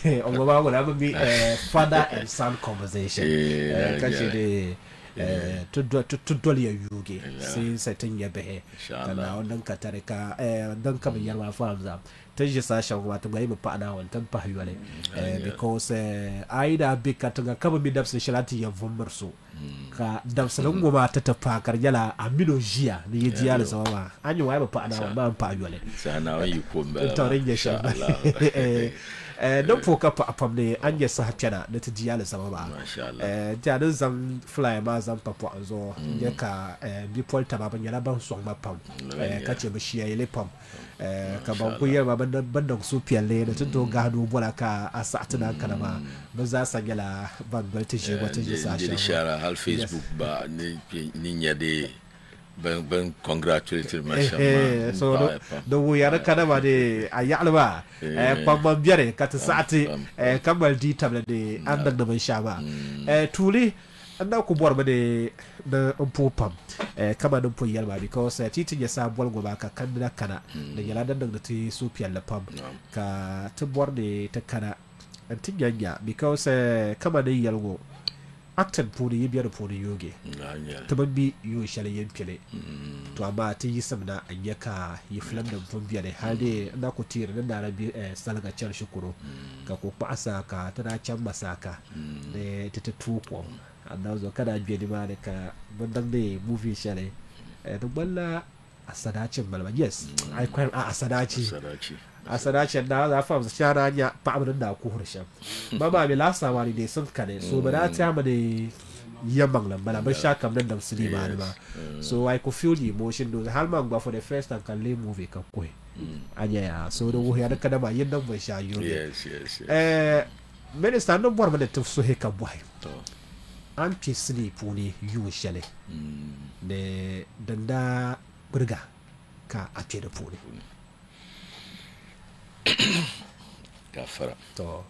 Ogoma wala be father and son conversation. Kashi to doli yuge sai satin ya behe kana wannan ka tare ka dan ka biyar ma fa amza ta ji sashen wato ga yi pa na wannan pa yole because aida be ka tanga ka bi dabsa shirati ya vumbar so ka dabsa nan goma ta tafa karjala amino jiya ni jiya da sama anyu wa pa na ba pa yole sana wa yi ko ba to rinje sha don foka pam ne an yi sa hapyana da ta jiya da sama ba janin zan fly ma zan papo an zo ya ka bi polta ba ban yana ban son ma pam ka ce ba shi yayi le pam ka ban ku yar ban da su fiyalle da tun to gado bola ka a sa'atina kana ma ba za sa gala ban balta shi wata ji sa shara hal Facebook ba ni nyade ben congratulate mashallah so do yara kana ba de ayalba pamman biare kata saati kamal di tabla de anda da ban sha ba tuli anda ku bor ba de da umpo pam kama da umpo yalba because titin ya sa bol go ba ka kanda kana da yala dan da ti su piyalla pam ka ta bor de ta kana antin yanya because kama da yalgo acted puri yi biyar puri yoge ta babbi yi shale yin fili to amma ta yi samna an yaka yi filan da fun biyar hade na ku tira da rabi salga can shukuro ka ko asa ka tana can masaka ne ta tuko annan zo kada biya ni ma da ka bandan da movie shale da balla asadacin balba yes ai kwan asadacin da za fa shara nya pa abin da ku hurshan ba mi lasa wani ne sun kane so ba da ta ma da yamman nan bala ba sha kam nan da musulma ne ba so I could feel the emotion do hal man ba for the first time kan le movie kan koi anya ya so da wuya da kada ba yin nan ba sha yo yes minister no bor ba da tufso he kan boy to an ci sini puni yu shale ne danda burga ka a ce da puni كافر تو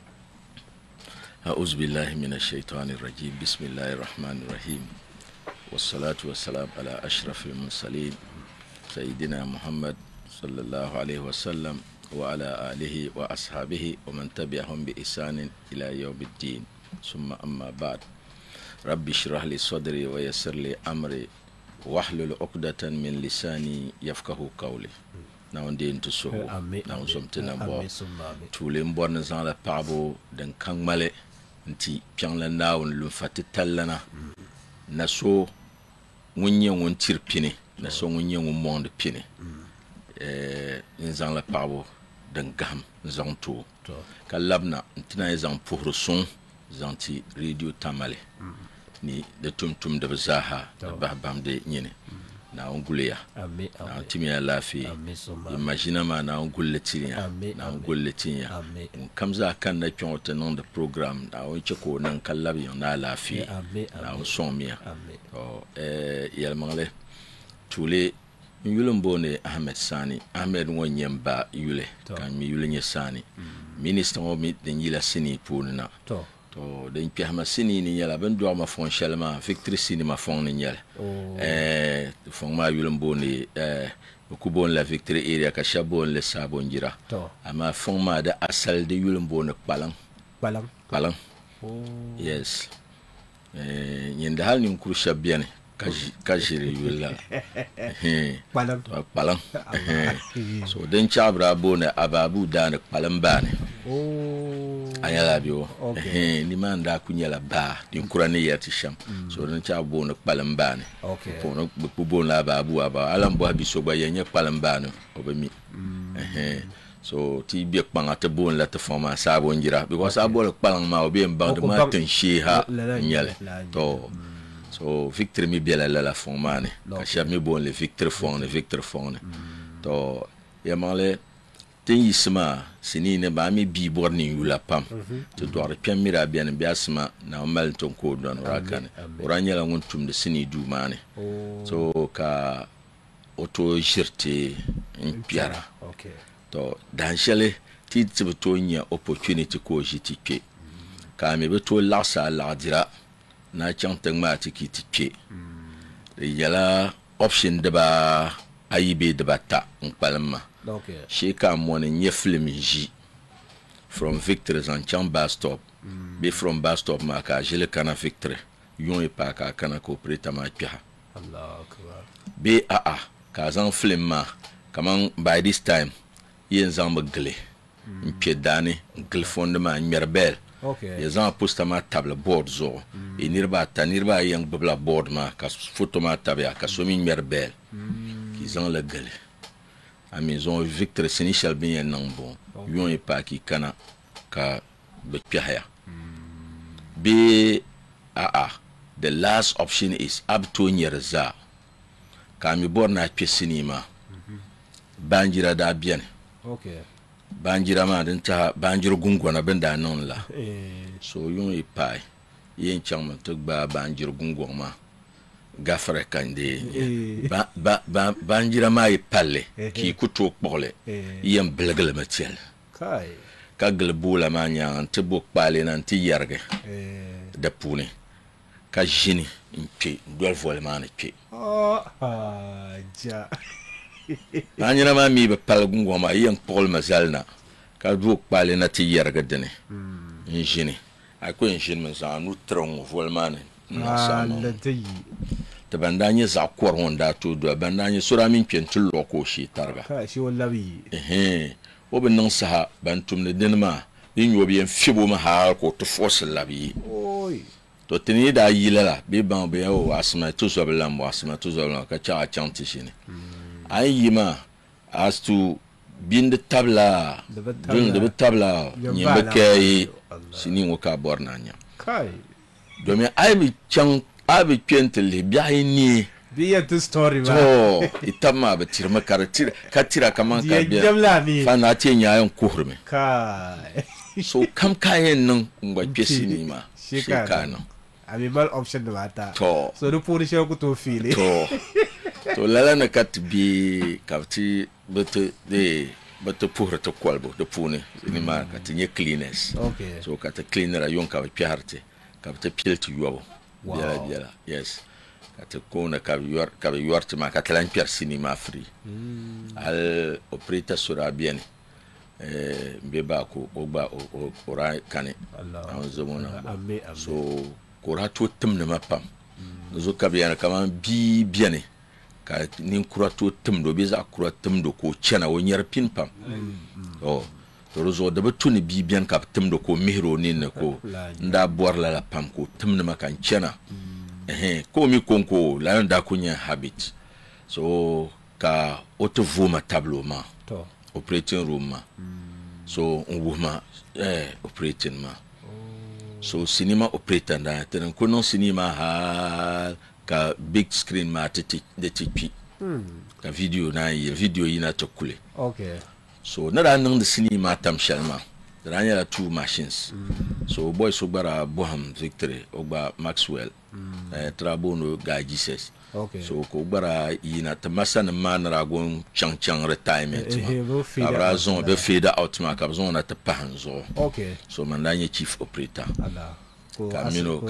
أعوذ بالله من الشيطان الرجيم بسم الله الرحمن الرحيم والصلاة والسلام على أشرف المرسلين سيدنا محمد صلى الله عليه وسلم وعلى آله وأصحابه ومن تبعهم بإحسان إلى يوم الدين ثم أما بعد رب اشرح لي صدري ويسر لي أمري واحلل عقدة من لساني يفقه قولي na wanda yin tuso na usomte na bo tule mbor na zan la pabo dan kan male nti pian la nawon lu fati tallana na so wunye won tirpine na so wunye won monde pine in zan la pabo dan gam zan to kalabna ntina zan puhru son zan ti radio tamale ni de tum de zaha ba bamde nyine na onguleya na timia lafi imagine ma na ongulle tinya na ongulle tinya kamza kan na kyonte non de programme na on cheko nan kallabi na lafi na on somia yelmangale tule yulumbo ne Ahmed Sani Ahmed wonyemba yule kan mi yule nye Sani minister o mi den yila sini punna to den piyama sini ni yala ben do ma fon shalma victory sini ma fon ni yala fon ma yulumbo ne ku bon la victory area ka shabon le sabon jira ama fon ma da asal de yulumbo ne palang yes yenda hal ni kuru shabiane kajiri yula palang so den chabra bona ababu dan palang bane ayala biyo ni manda kunyala ba din kurane yati sham so den chabona palang bane fono bu bona ababu aba alam bo biso ba yenye palang bane obami so ti bi kpanga te bon la te forma sabo njira because abo palang ma obi mband ma ten sheha nyale to so victory mi biela la fomane ka chef mi bon le victory fone to ya male tin yisma sinine ba mi bi borni yula pam to do re pem mira bien biasma na mal ton ko don rakane oranya la nguntum de sini du mane so ka auto jirte in piara to danchele ti to nya opportunity ko jitike ka me be to la sa la dira na chanteng ma tikiti yala option de ba ayibe de bata nkpalma sheka mon nye film ji from Victory zan chang bus stop be from bus stop ma ka jele kana Victory yon e pa ka kana ko operator ma pia Allahu akbar be ka zan film ma kaman by this time yen zan magle mpe dani gil fonde ma nyerbel okay ye zan posta ma table board zo e nirba yen gbla board ma ka photo ma tabya ka so mi nyerbel ki zan la gale a maison Victor Sénéchal bien nan bon yon e pa ki kana ka be pia be the last option is up to nyerza ka mi borna pe sinima banjira da bien okay banjira ma den ta banjir gungona benda non la so yon e pa yen changman to gba banjir gungoma gafare kande banjira ma e palle ki kuto kpole yen blegle matiel kai ka glbula ma nya ante bok pale nan ti yerge da puni ka jini mpe dol vol ma na pe ja banjira ma mi be pal gungoma yen pol mazalna ka bok pale na ti yerge dene jini ako jini man sa nu tron vol ma na sa no te bandanye za kwar wonda to do bandanye sura min pentul loko shi targa ka shi wallahi o ben non sa bantum ne denma yin yo bien fibo ma ha ko to force labi oi to tini da yilala be ban be o asma to so bela mo asma to so ka cha chanti shine ay yima as to bin de tabla de tabla nyembe kay sini wo ka borna nya kai do me ay bi chang abi pentele biayi ni biya to story ba to itama ba tirma karatir katira kaman ka biya fa na te nyayon kuhurme kai so kam kayen nan ngwa pesi ni ma shikano abi mal option da mata to so do pour shi ko to fili to lala na kat bi kapti bete pour to kwalbo de pune ni ma kat nye cleaners okay so kat cleaner yon ka piarte kapte pilti yobo wow. Biala yes kate kona ka yuarti ma katalan pier cinema free al operator sura bien mbeba ko ogba ora kane an zomona so ko rato tumne mapam zo ka bien kama bi bien ka nin kurato tumdo be za kuratum do ko chena wo nyer pin pam to zo da batuni bi bien ka tumdo ko mihro nin ko nda borla la pam ko tumne makan chena ko mi konko la nda kunya habit so ka auto voma tableau ma to operating room ma so nguma operating ma so cinema operator da tenen ko non cinema ha ka big screen ma de TP ka video na yi video yina to kule okay so na da nan da cinema tam shalma da nya two machines so boy so bara boham Victory ogba Maxwell trabono ga Jesus okay so ko bara yina ta masana manara gon chang retirement ma abrazon be fade out ma ka zon na ta pahanzo okay so mandanye chief operator ala kamino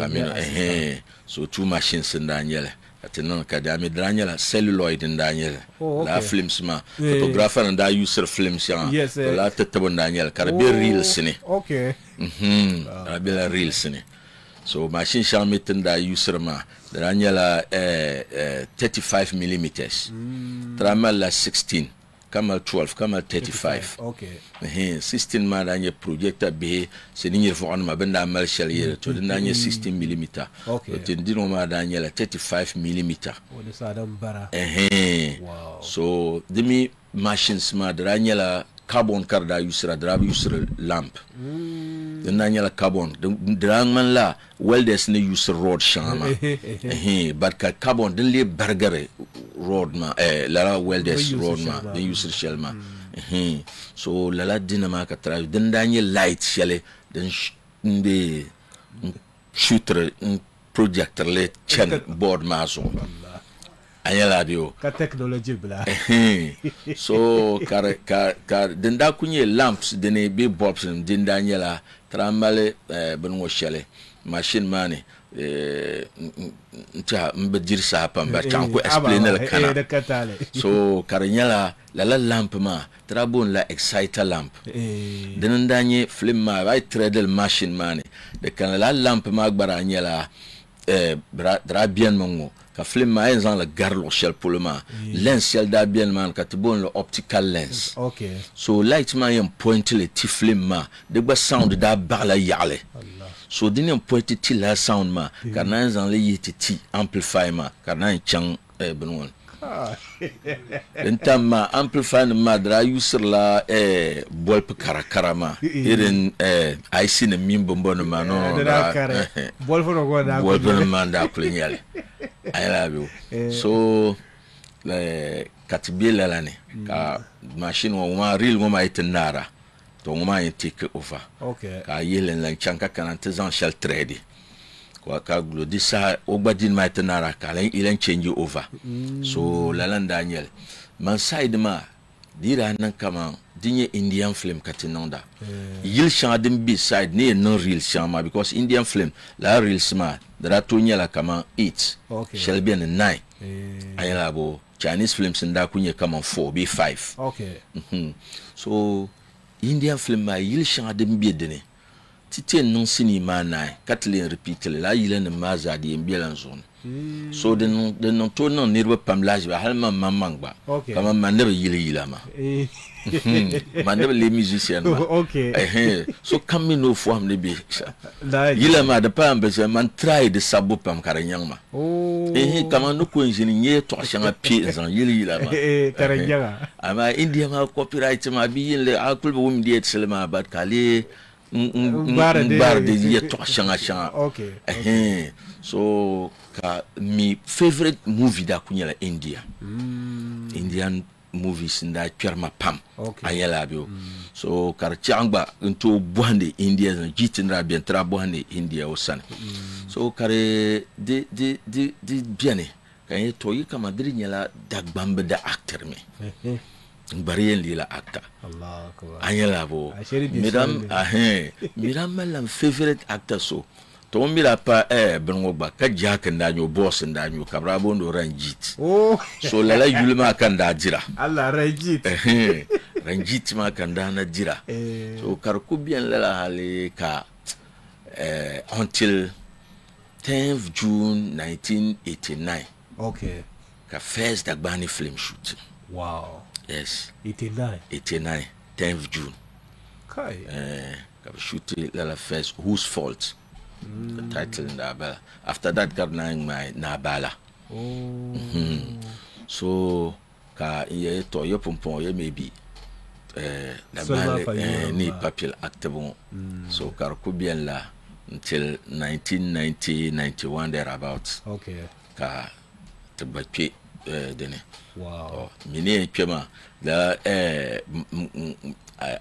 so two machines ndanyele atena ka da me dranyela celluloid ndanyele la films ma photographer nda user films ya la tetabo ndanyele ka be reels ni okay be la reels ni so machine charmit nda user ma dranyela 35 mm tramal la 16 kama 12 kama 35 okay 16 ma danye projector be se ni nyir fon ma benda mal shalier to danye 16 mm okay to ndino ma danye la 35 mm woni sadam bara wow so demi machines ma danye la carbon karda yusra drab yusra lamp danye la carbon drang man la welders ne yusra rod shama but ka carbon den le burger road ma la welders road ma den yusra shell ma so la dinama ka tra den danye light shell den de shooter projector le chen board ma so ayala dio ka technology bla so ka denda kunye lamps dene be bulbs denda nyela tramale benwo shele machine mane nta mbadir sa pamba chan ko explain el kana so karanyala la lamp ma trabon la exciter lamp den ndanye film ma vai tredel machine mane de kana la lamp ma gbara nyala dra bien mongo ka film ma en la garlo shell pour le ma lens shell da bien man ka tibon le optical lens okay so light ma yem point le ti film ma de gba sound da barla yale so dinen point ti la sound ma kana en le yiti ti amplify ma kana chang benwon entama amplify ma dra user la bolp karakarama irin I see na mimbo mbono ma no bolf no go da bolp no ma da kulinyale I love you so le katibila la ne ka machine wo ma reel wo ma itinara to wo ma take over okay ka yelen la chanka kana tezan shall trade kwa ka glodi sa ogbadin ma itinara ka len ilen change over so lalan Daniel man side ma dira nan kama dinye Indian film katinonda yil shandim bi side ne no real shama because Indian film la real sma dara to nyala kama 8 okay shall be 9 ayala bo Chinese films nda kunye kama 4 be 5 okay so Indian film ma yil shandim bi dene tite non sinima na katlin repeat la yile ne mazadi mbiela zone so de non to non nirba pamlage ba halma mamangba kama manebe yile ma manebe les musiciens okay so come no form ne bi yile ma de pambe man try de sabo pam karanyang ma kama no ko engineer to shanga pi zan yile ma karanyanga ama India ma copyright ma bi yile akul bo mi di selma bad kale bar de ye to shanga okay so ka mi favorite movie da kunyala India Indian movies nda kwerma pam ayala bio so kar changba into bohande India jitinra bien tra bohande India osan so kare de biane kan ye toyi kama diri nyala dagbambe da actor me barien lila actor Allah akbar ayala bo midam malam favorite actor so to mira pa benwo ba ka jaka ndanyo boss ndanyo kabrabo ndo ranjit so lala yulma kan da jira Allah ranjit ranjit ma kan da na jira so karku bien lala hale ka until 10th June 1989 okay ka first dagbani film shoot wow yes 89 10th June kai ka shoot lala first Whose Fault the title Nabala. After that, got my Nabala. So, ka ye to yo pompon ye maybe Nabala ni papil actable. So, car could be la until 1990-91 thereabouts. Okay. Ka to bapi dene. Wow. Mini kema la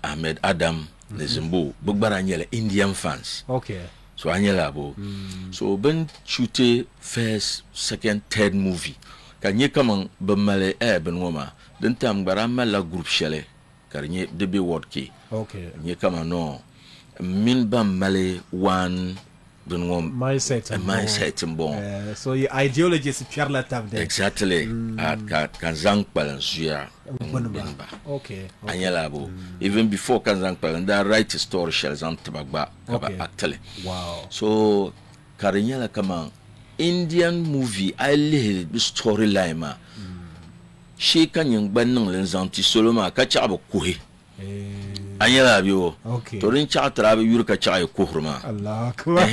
Ahmed Adam Nezimbo Bugbaranyele Indian fans. Okay. So anyela bo so ben shoote first second third movie kanye kaman bamale ben woma den tam gbara mala group shele karnye debe word ki okay nye kama no min bamale one ben wom mindset bon so your ideology is Pierre tam there exactly kan zang balansuya okay anyela bo even before kan zang balan da write story shells on tabagba actually wow so karinyala kama Indian movie I lay the storyline ma she kan yang banning len zanti soloma ka chaba kuhi anyala biyo okay to rin cha trabe yurka cha ay kuhrma Allah akbar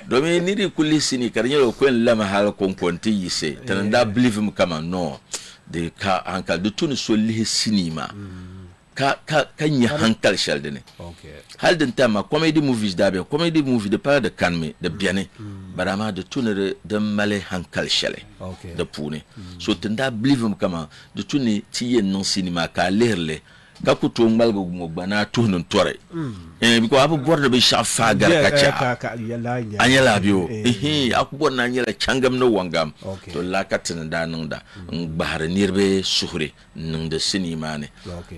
do me ni di kulisini karinyala ko en lama hal kon konti yise tan da believe mu kama no de ka hankal de tun so lihi sinima ka nya hankal shaldene okay hal den tema comedy movies da be comedy movie de pas de calme de bien barama de tunere de male hankal shale okay de pune so tenda believe mu kama de tuni tiye non cinema ka lerle ka kuto ngalgo mo bana tunun tore biko abu bordo be shafa gar ka anyala biyo akubor na anyala changam no wangam to lakatin da nan da bahar nirbe suhre nan da sinima ne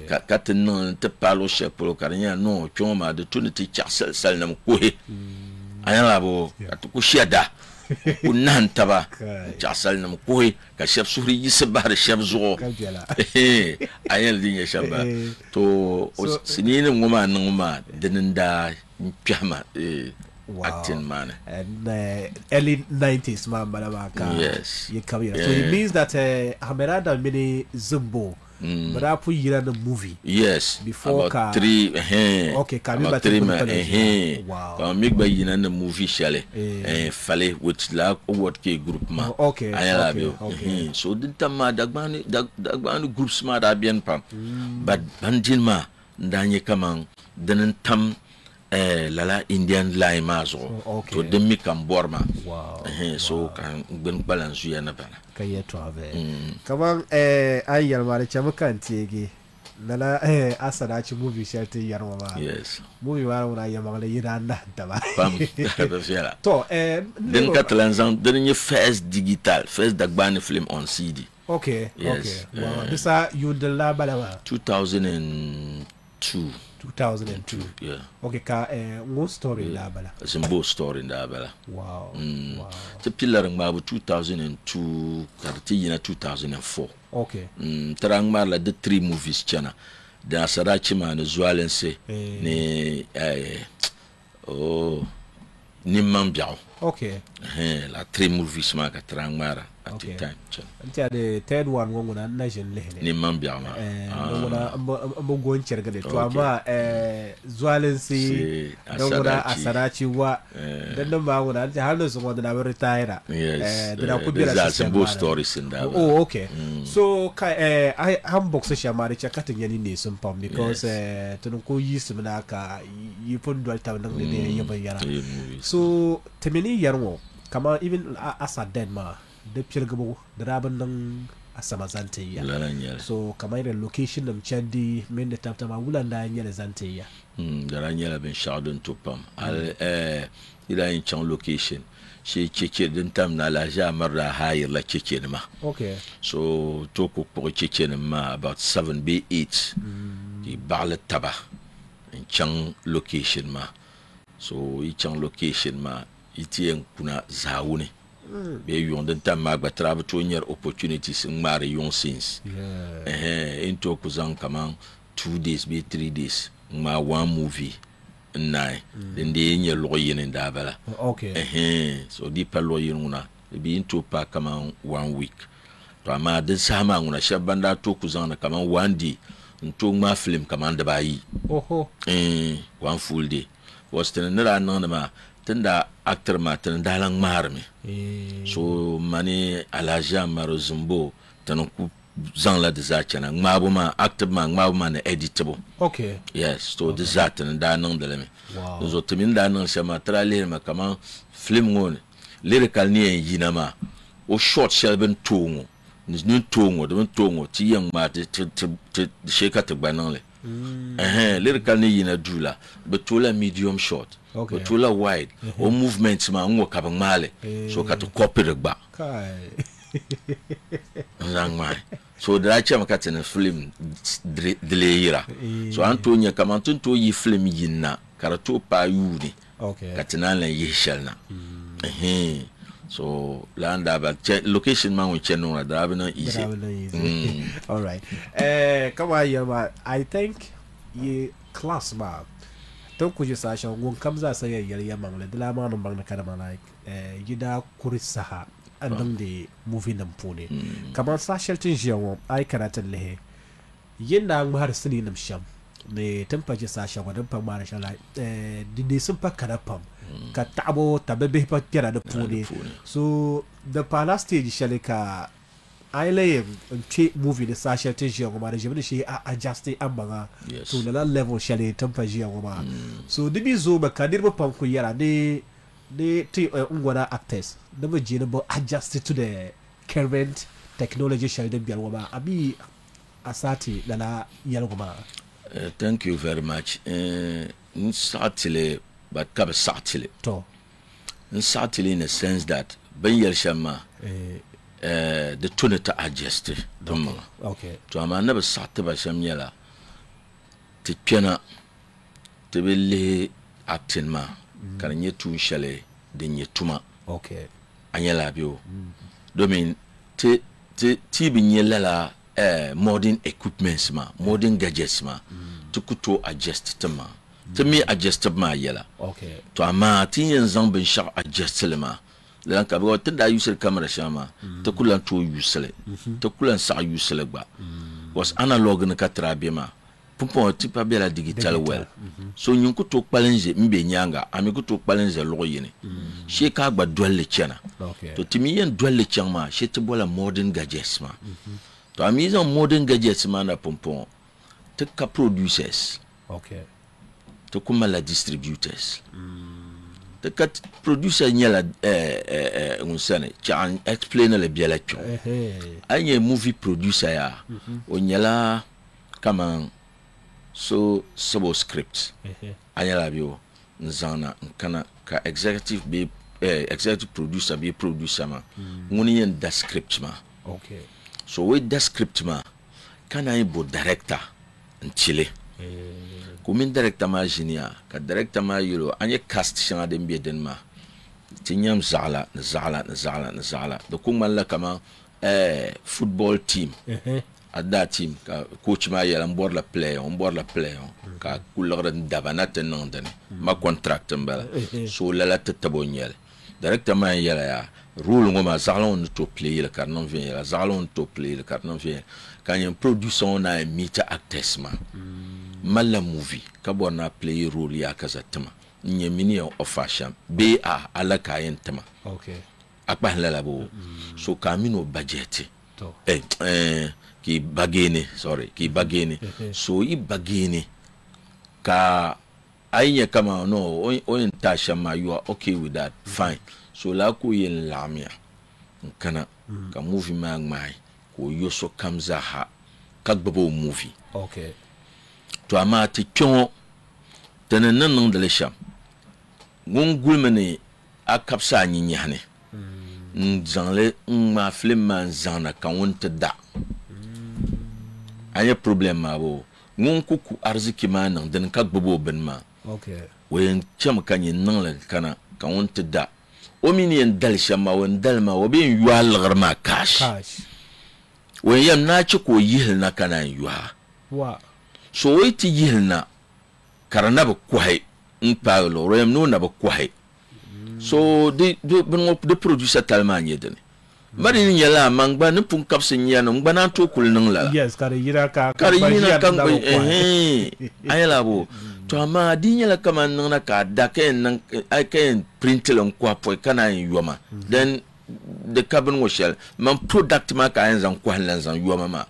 ka katin non te palo shepolo karnya no choma de tuniti chaksel sal nam kuhe anyala bo atuku shiada kunan taba jasal nam koy ka chef suri yisbar chef zo ayel din ya shaba to sinini ngoma ngoma dinda pyama acting man and early 90s man balabaka yes you come here so it means that Hamerada mini Zumbo but I put you in the movie yes before about 3 okay can about 3 wow make by you in the movie shale fale with la what ke group ma okay so dinta ma dagbani groups ma da bien pam but bandin ma ndanye kaman danan tam lala Indian line mazo to demi kan borma so kan ben balance ya na bana kaye to ave kaman ayyar ma da chamukan tege lala asada ci movie shelter yarwa ba yes movie wa na yamma da yiranda da ba pam da fiala to den katlanzan den first digital first dagbani film on CD okay yes. Wow this are you the la balama 2002 yeah okay ka one story la bala Zumbo story da bala wow te pillar ngbabu 2002 karti yina 2004 okay tarang la de 3 movies chana da sarachi man zualense ni ni mambiao okay la 3 movies ma ka tarang mara at the time chana the third one ngona nation lehne ni mambiao ma ngona ambo goncher gade to ama zualense ngona asarachi wa dan ba ngona ta halno so ngona na retire da ku bira Zumbo stories in da okay so I hambox sha mari chakatin yani ne sun pam because tun ko yi su na ka yi fun dal ta nan ne ya bayyana so temeni yarwo kama even asa Denmark da pirgabo da rabin nan a sama zantayya so kamar da location da mchandi men da taftama wulan da yanya da zantayya da ranyala ben shadun tupam al ila in chan location shi keke din tam na la jamar da hayir la keke ma okay so to ko keke ma about 7 B8 di ba'la taba in chan location ma so i chan location ma itien kuna zawuni be yon den tam ma gbatraba to nyer opportunities ngmare yon since into kuzan kaman 2 days be 3 days ma one movie nai den de nyer loyin nda bala okay so di pa loyin una be into pa kaman 1 week to ma den sama una shabanda to kuzan kaman 1 day nto ma film kaman da bayi one full day was ten nira nan ma tunda actor ma tan dalang marmi so mani alaja maro Zumbo tan ku zan la de zachana ngmabu ma actor ma ngmabu ma na editable okay yes so de zatan da nan da leme zo timin da nan sama trailer ma kama film ngon lyrical ni yina ma o short shelben tongo ni tongo ti yang ma te sheka te gbanan le lyrical ni yina dula betula medium short betula wide o movement ma ngo ka male so ka to copy de gba kai zangmai so da cha maka tene film delira so antonia kama to yi film yinna karato pa yuni katina la yishalna so landa ba location ma won cheno na da bana easy all right come on I think ye class ma to ku ji sashen gon kamza sai yar yaman la dala ma nan bang kada ma like gida kurisaha andan de movie nan pone kamar sashen tin jiyawo ai karatan lehe yinda an har sini nam sham ne tampaje sashen wadan fa mara shala dinde sun fa kada pam ka tabo tabe fa kira da pone so the palace stage shale ka ai laye ce movie da sashen tin jiyawo ma da jibi shi a adjust an banga to na level shale tampaje jiyawo ma so dibi zo ba kadir ba pam ku yara de ti ungwana actors da ba je ba adjust to the current technology shale da biyar wa ba abi asati lala yalgoma thank you very much nsatile but kab satile to nsatile in a sense that ban yalshama the tuneta adjust dum okay to ama na ba satte ba shamyala ti pena te belle acting ma kan yetu shale de nyetuma okay anyala bio domin ti bi nyela modern equipments ma modern gadgets ma to kuto adjust tama to me adjust ma yela okay to amma tin yan zan bin sha adjust ma lan ka bo tin da user camera shama to kulan to usele to kulan sa usele gba was analog na katrabe ma pumpon ti pa bela digital well so nyun ko to kpalenje mbe nyanga ami ko to kpalenje lo yini she ka gba dolle chena okay to timi yen dolle chama she te bola modern gadgets ma to ami zan modern gadgets ma na pumpon te ka producers okay to kuma la distributors te ka producer nyala unsane cha explain le biela cho anye movie producer ya o nyala kama so sabo script anyala bio nzana nkana ka executive be executive producer be producer ma ngoni yen da script ma okay so with the script ma kana ibo director nchile kumin director ma jinia ka director ma yiro anye cast shanga de mbeden ma tinyam zala do kuma la kama football team at that team ka coach ma yela on la player ka kulor ndabana tenondane ma contract mbala so la tatabonyel director ma yela ya rule ngoma zalon to play le carnon vient la zalon to play le carnon vient quand un production na meet actors ma mala movie ka bona play role ya kazatama nyemini of fashion be ala kayen tema okay akpa hala bo so kamino budget to ki bagene so i bagene ka ainya kama no o intasha ma you are okay with that fine so la ko yin lamia kana ka movie ma mai ko yoso kamza ha ka gbabo movie okay to amati kyon tenan nan da lesham ngun gulmene akapsa nyinyane nzanle ma film man zana kan wonta da anya problem ma bo ngun kuku arziki ma nan den ka gbabo ben ma okay wen cham kan yin nan la kana kan wonta da o min yen dal shama won dal ma wo bin yual garma cash wen yam na ci ko yihil na kana yuha wa so wait yihilna karana ba kwai npa lo rem no na ba kwai so the producer talman yedene mari ni yala mangba ne pun kapsin yana ngba to kul nan la yes kare yira ka kan ayala bo to ama di yala kama nan na ka da ken nan I can print lon kwa po kana yoma then the carbon washel man product ma ka yan zan kwa lan zan yoma ma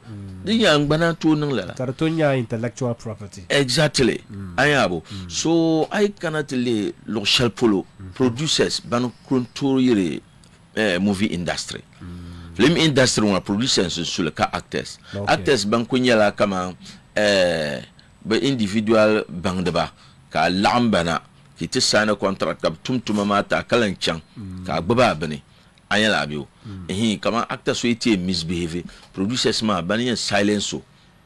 di yang bana to nan la kartonya intellectual property exactly ayabo so I cannot le lo shell polo producers ban control yire movie industry film industry one producers sur le cas actors actors ban kunyala kama ba individual bang de ba ka lambana ki ti sign contract ka tumtuma mata kalan chan ka gbaba bane ayala bio kama actors we tie misbehave producers ma bani silence so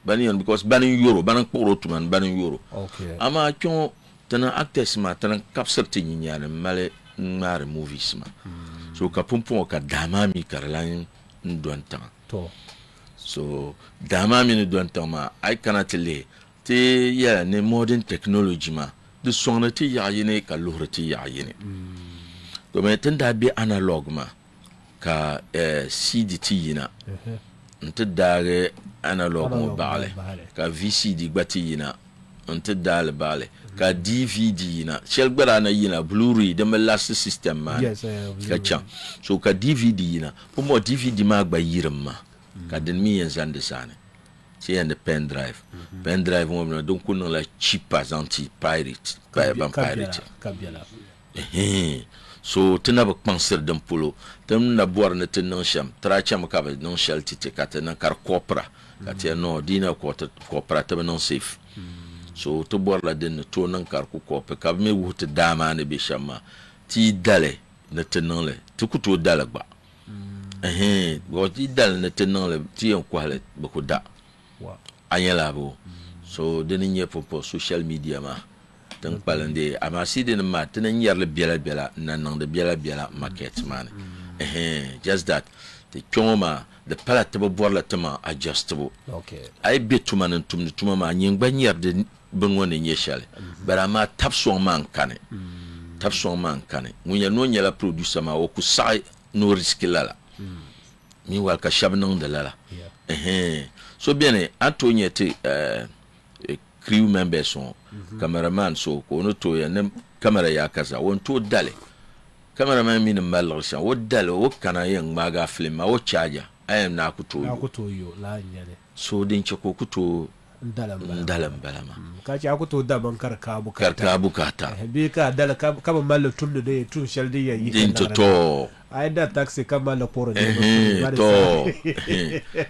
bani because bani euro bani kporo tuman bani euro okay ama kyon tana actors ma tana capture tin nyane male ngare movies ma so ka pompon ka damami karlan ndonta to so damami ndonta ma I cannot le te ya ne modern technology ma de sonati ya yene ka lohati ya yene to me tanda bi analog ma ka CDT yina nte dare analog mo baale ka VCD gbati yina nte dale baale ka DVD yina shel gbara na yina Blu-ray de last system man yes ka chan so ka DVD yina pomo DVD ma gba yirma ka den mi yen zande sane c'est un pen drive mo no donc on la cheap as anti pirate kabiala so tena ba panser dan polo tem na bor na tenan sham tra cham ka ba non shal tite ka tenan kar kopra ka te no dina ko kopra te non safe so to bor la den to nan kar ko kopra ka me wuta dama ne be shama ti dale na tenan le to ku to dale ba bo ti dale na tenan le ti en ko le ba ko da wa anyala bo so den nye popo social media ma tan palande ama sidin ma tan yar le biela nan de biela market man just that the choma the palatable borla tama adjustable okay I bet to man to ma nying banyer de benwone nyeshale but ama tap so man kane tap so man kane munya no nyala producer ma wo ku sai no risk lala mi wal ka shabnon de lala so bien Antonio te crew members so cameraman so ko no to ya nem camera ya kaza won to dale cameraman min malsha wo dale wo kana yen maga film wo charger ayem na kuto yo la nyale so din ce ko kuto dalam balama ka ci akuto da ban karka bukata be ka dala ka mallo tun da tun shaldi ya yi din to ai da taxi ka mallo poro to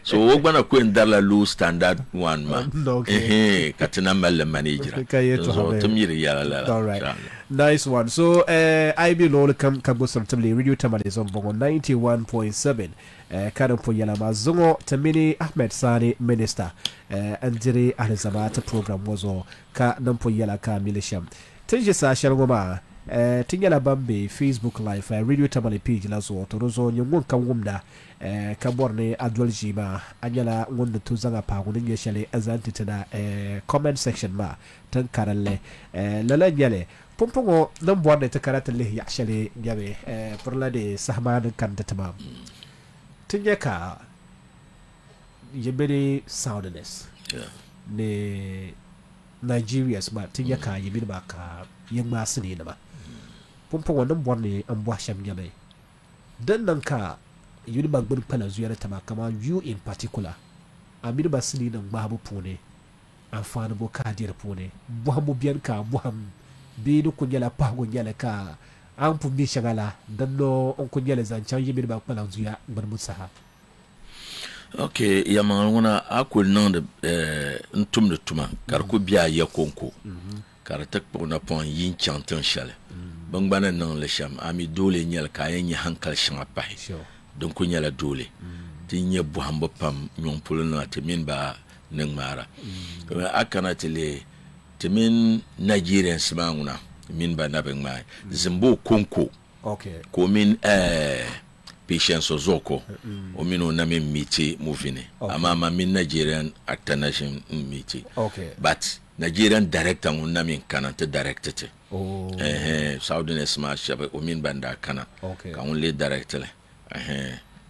so wo gbana ko ndala low standard one man katina mallo manager so tumiri ya la nice one so I be lol kam go something radio tamale zon bongo 91.7 karan po yala mazungo tamini Ahmed Sani minister andire alizabata program wazo ka nampo yala ka milisham tinje sa shalngoma tinyala bambe Facebook live radio tamale page la zo to rozo nyungun kan wumda ka borne adwal jima anyala wonda to zanga pa woni yeshale azanti tada comment section ma tan karalle lala nyale pompongo nan borne ta karata le yashale nyabe pour la de sahman kan tamam tinje ka yebere soundness ne Nigeria ma tinje ka yebere ba ka yemma sini na ba pompo wannan borne an bwa sham nyabe dan nan ka yuri bagbin pala zuyara ta kama you in particular amir ba sini nan babu pone amfani bo ka dir pone buhamu biyan ka buham bi du kunyala pa kunyala ka an pu bi shagala dan no on kunyala zancan yimir ba pala zuya bar musaha okay ya mangona akul nan de ntum de tuma kar ko biya ya konko kar tak po na pon yin chantan shale bangbana nan le sham ami dole nyal ka yin hankal shanga pai don ko nyala dole tin ye buhamba pam nyon pulna te min ba nan mara akana tele te min Nigerian smanguna min ba na ben mai zimbo konko okay ko min Patience Ozoko o min na min miti movie ama min Nigerian actor nation miti but Nigerian director na min kana te director Southern Smash o min banda kana ka only director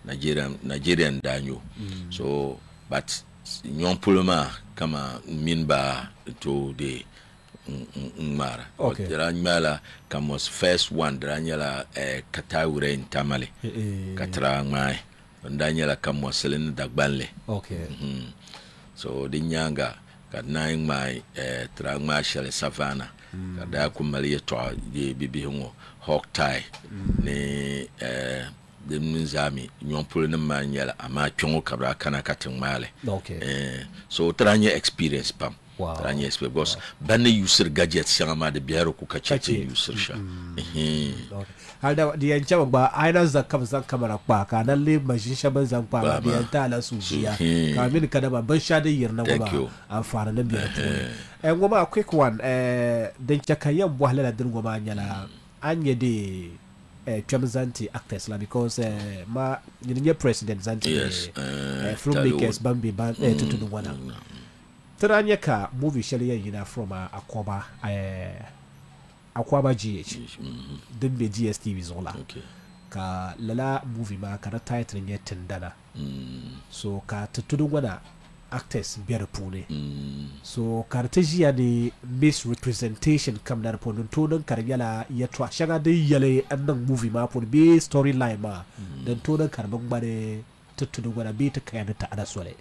Nigerian danyo so but nyon pulma kama min ba to the mara dranyala kamos first one dranyala katawure intamale katra mai ndanyala kamos selen dagbanle so dinyanga kadna mai trangma shale savana kada kumali to de bibi ngo hawk tie ne de nzami nyompolo ne manyala ama twongo kabra kana katin male so tranya experience pam tranya experience boss banne user gadget sama de biaro ku kace user sha halda di yancha ba aina zakam zan kamera pa ka nan le majin shaban zan pa di yanta la sujiya ka min kada ba ban sha da yirna ba amfana na biya to ngoma quick one den chakayan bo halala din ngoma nyala anye de Zanti actors la because ma nye president Zanti filmmakers bambi ban tutu wana tranya ka movie shele yina from Akwaba GH dimbe DSTV zola ka lala movie ma ka title nye tendana so ka tutu wana actors biyar pune so kartejiya ne misrepresentation kam na pon tonon karyala ya to shaga de yale annan movie ma pon be storyline ma dan tonon karban bare tuttudu gwada be ta kayana ta ada sole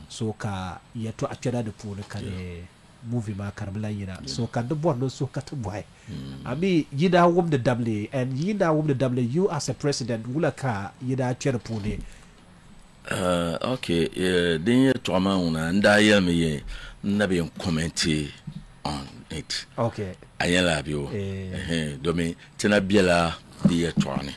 so ka ya to a kira da pon kare movie ma karbala yina so kan da borno so ka to boy abi yida wum the w and yida wum the w you as a president wula ka yida kira pone okay then to ma una nda ya me ye na be comment on it okay ayala bio domi tena biela di etwane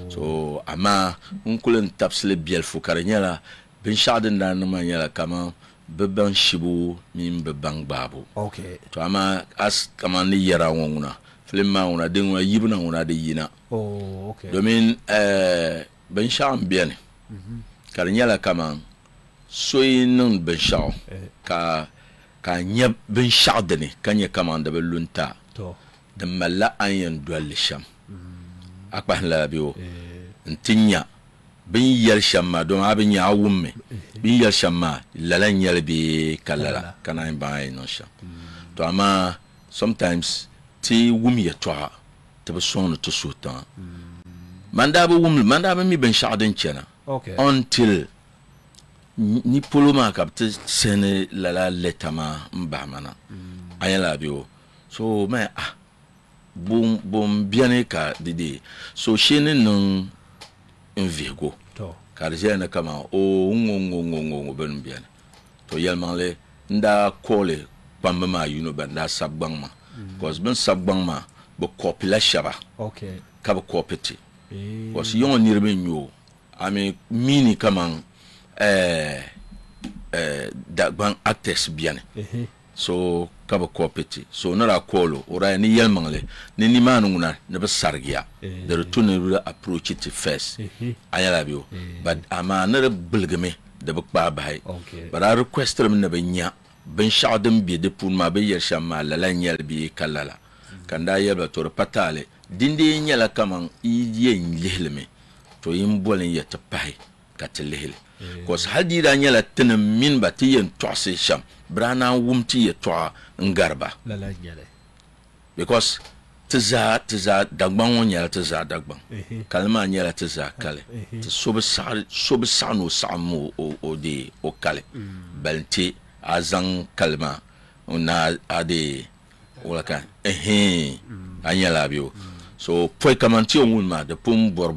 so ama unkulen tapsle biel fukara nyala bin shaden da na manyala kama beban shibu min bebang babu okay to ama as kama ni yara wona film ma una din wa yibna una de yina oh okay domin ben sham bien kar nyala kaman soyin ben shaw ka nya ben shadne kanye kaman da belunta to da malla ayen dwal sham akba la biwo ntinya bin yel shamma don abin ya wumme bin yel shamma lalan yel bi kalala kana ba no sham to ama sometimes ti wum ya twa te be son to sutan manda be mi ben shadin chena okay until ni poloma kapte sene lala letama mbamana ayala biwo so me bom bien ka didi so shene non un virgo to karjena kama o ngo ben bien to yelmanle nda kole pambama yuno banda sabbangma cause ben sabbangma bo kopila shaba okay ka bo kopeti cause yon nirbe nyo ami mini kama da ban actors bien so kaba kopeti so nara kolo ora ni yelmangle ni manu nguna ne ba sargia the return will approach it first ayala biyo but ama na bulgame da ba ba bai but I request them ne banya ben shadem bi de pun ma be yersha ma la nyel bi kalala kanda yelba to patale dinde nyala kaman yen lehleme to yin bolen yata pai katlehle cause hadira nyala tan min ba tiyen to se sham brana wumti ye to ngarba la nyale because tiza dagban wonya tiza dagban kalma nyala tiza kale sobe sanu samu o de o kale balti azan kalma na ade wala kan anyala bio so foi kamanti on ma de pum bor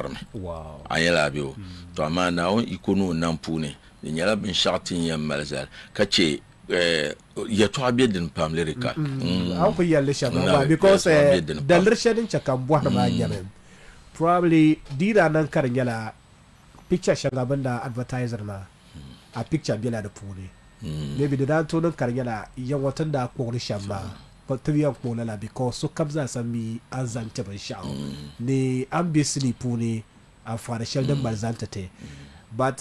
me wow anyala bio to amana on ikono nampune nyala bin shatin ya malzal kace ya to abedin pamlerika aw ko yalle shaba because dalir shedin chakam bwa na nyame probably dira nan kar nyala picture shanga banda advertiser na a picture bila da pune maybe da to nan kar nyala yan watan da ko shamba but to ya ko la because so kabza sami an zanta ban sha'o ne an bisni pune a fara sheldon malzanta te but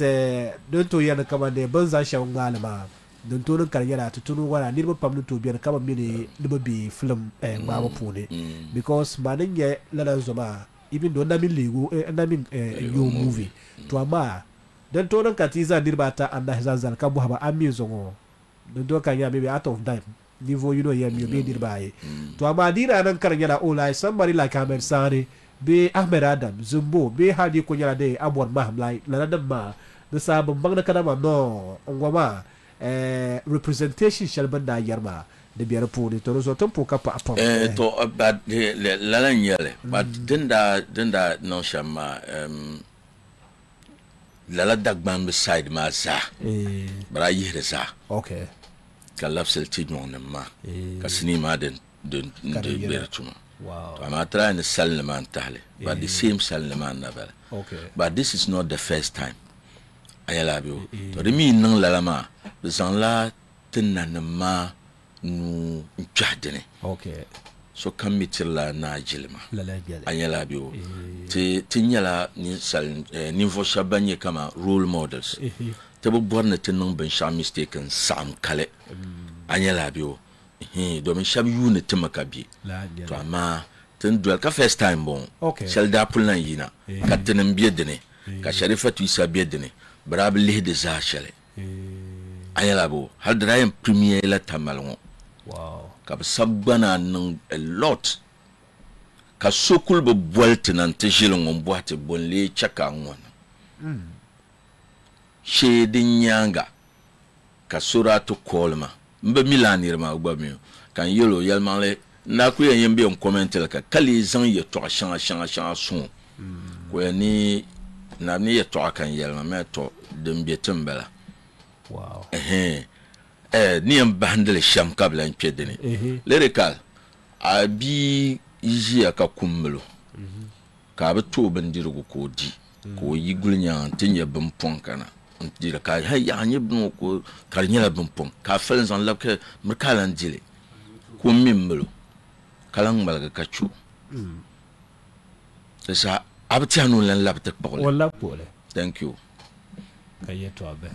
don to yana kama ne ban za shi ngalama don to nan kar yana tutunu wala ni ba pamnu to biyar kama mini liba bi film ba pune because manin ya lala zoma even don na min lego na min yo movie to amma don to nan katiza dirba ta anda zanzal ka bu haba ami zongo don to kan ya maybe out of time niveau you know ya mi be dirba to amma dira nan kar yana like somebody like Ahmed Sani be Ahmed Adam Zumbo be hadi ko nyala de abon maham like la ma de sabon bang na kadama no ngoma representation shalban da yarma de biara puni to so tempo ka pa to bad la nyale but denda no shama la dagban beside ma za bara yire za okay ka lafsel tidon ma ka sinima den de bertuma wow I'm trying to Salman Tale, but the same Salman Nabel. Okay. But this is not the first time. Ayalabio. To the mean non lalama, the Zanla Tenanama no Jardine. Okay. So come mitilla na jilma. Ayalabio. Tinyala Nivo Shabanye kama role models. Table born at non ben sham mistaken Sam Kale. Ayalabio. Domin shabi unit makabi to ama ten dual ka first time bon shall da pulan yina ka tenen biedene ka sharifatu isa biedene brab le de za shale ayala bo hal drayen premier la tamalon wow ka sabana nan a lot ka sokul bo bolt nan te jilon on boate bon le chaka ngona shedin nyanga ka suratu kolma mbe milanir ma gba mi kan yelo yelmanle na ku yen bi on commenter ka kali zan ye to shanga sun ko ni na ni ye to kan yelma me to dem bi tembela wow ni en bandel sham kabla en pedene lyrical abi yiji aka kumlo ka ba to bandirugo ko di ko yigulnya tinye bumpon kana dira ka hay ya ni bu ko kar nyala bumpon ka felen zan labke merkalan dile ko mimbelo kalang malga kachu sa abtianu lan labta pole wala pole thank you kayeto abe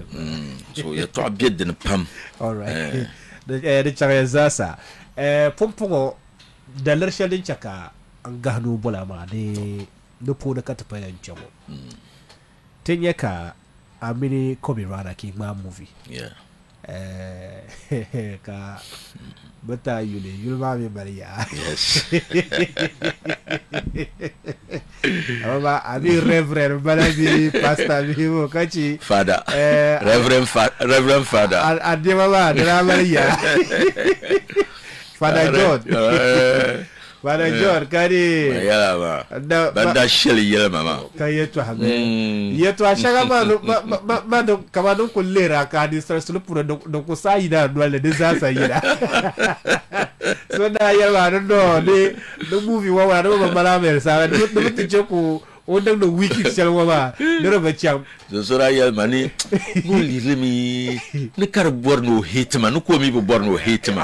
so ya to abed den pam all right de chare zasa pompongo dalar shalin chaka an gahnu bola ma de no pona kata payan chawo tenyaka amini Kobe Rana ki ma movie yeah ka bata yule ma me Maria yes aba abi reverend balabi pastor bibo kachi father reverend father ade mama dra Maria Father John Father John kari yala ba banda sheli yala mama kayeto habe yeto ashaga ma do kama do kullera ka di sulu pura do ko sayida dole de za sayida so da yala no the movie wa wa do mala mer sa do tichoku o do wiki selwa ba do ba cham so ra yala mani nguli remi ne kar borno hitman ko mi bo borno hitman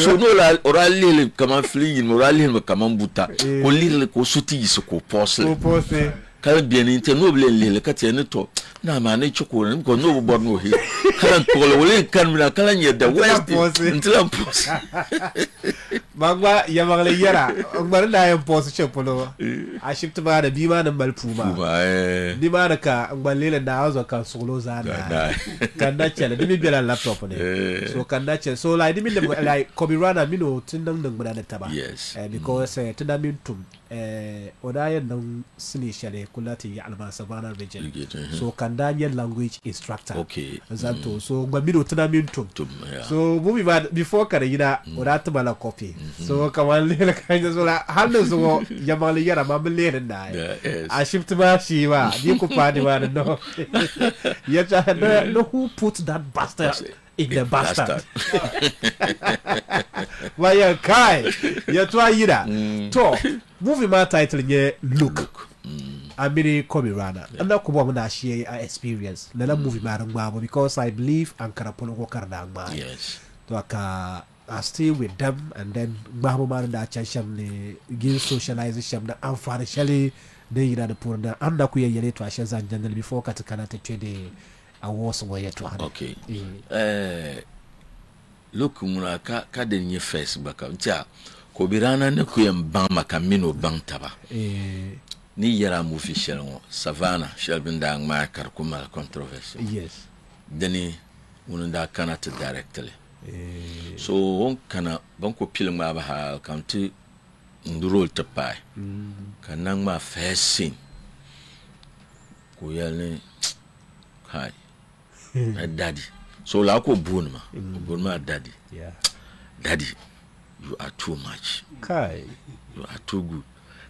so no la orali kama fli morali kama buta ko lile ko suti so ko posle kala bien inte no ble lile kati ne to na ma ne choko ko no borno hit kala ko wole kan mina kala nyeda west ntila pos magwa ya magle yara ngbar da yan pos chopolo a shift ba da bima da malpuma di ma da ka ngbar lile da azo ka solo zana kan da chele di mi bela laptop ne so kan da chele so like di mi like Kobe Rana mino tindang dang bada taba yes because tinda min tum odaya nan sini shale kulati ya alma sabana region so kan da yan language instructor okay zanto so ngba mino tinda min tum so movie ba before kare yida odata bala copy so kaman le kan so la hande so yamali yara mamle da a shift ba shi ba di ko pa di ba no yeta no who put that bastard in the bastard why kai yeto ayira to movie ma title nye look amiri Kobe Rana anda ko bo na share experience na movie ma ngba because I believe ankara polo ko karda ngba yes to I stay with them and then ngba ma da chasham ne give socialization da amfani shali de yira da pur da anda ku yele to ashe zan jangal before katakana te twede awards wo yeto hana okay look muna ka de nye face baka ntia Kobe Rana ne ku yam ban maka mino ban taba ni yara mu official ngo savana shelbin da ngma kar kuma controversy yes dani mununda kana to directly so on kana banko film ma ba ha kanti ndurol tapai kana ma facing ko yalne kai daddy so la ko bunma daddy yeah daddy you are too much kai you are too good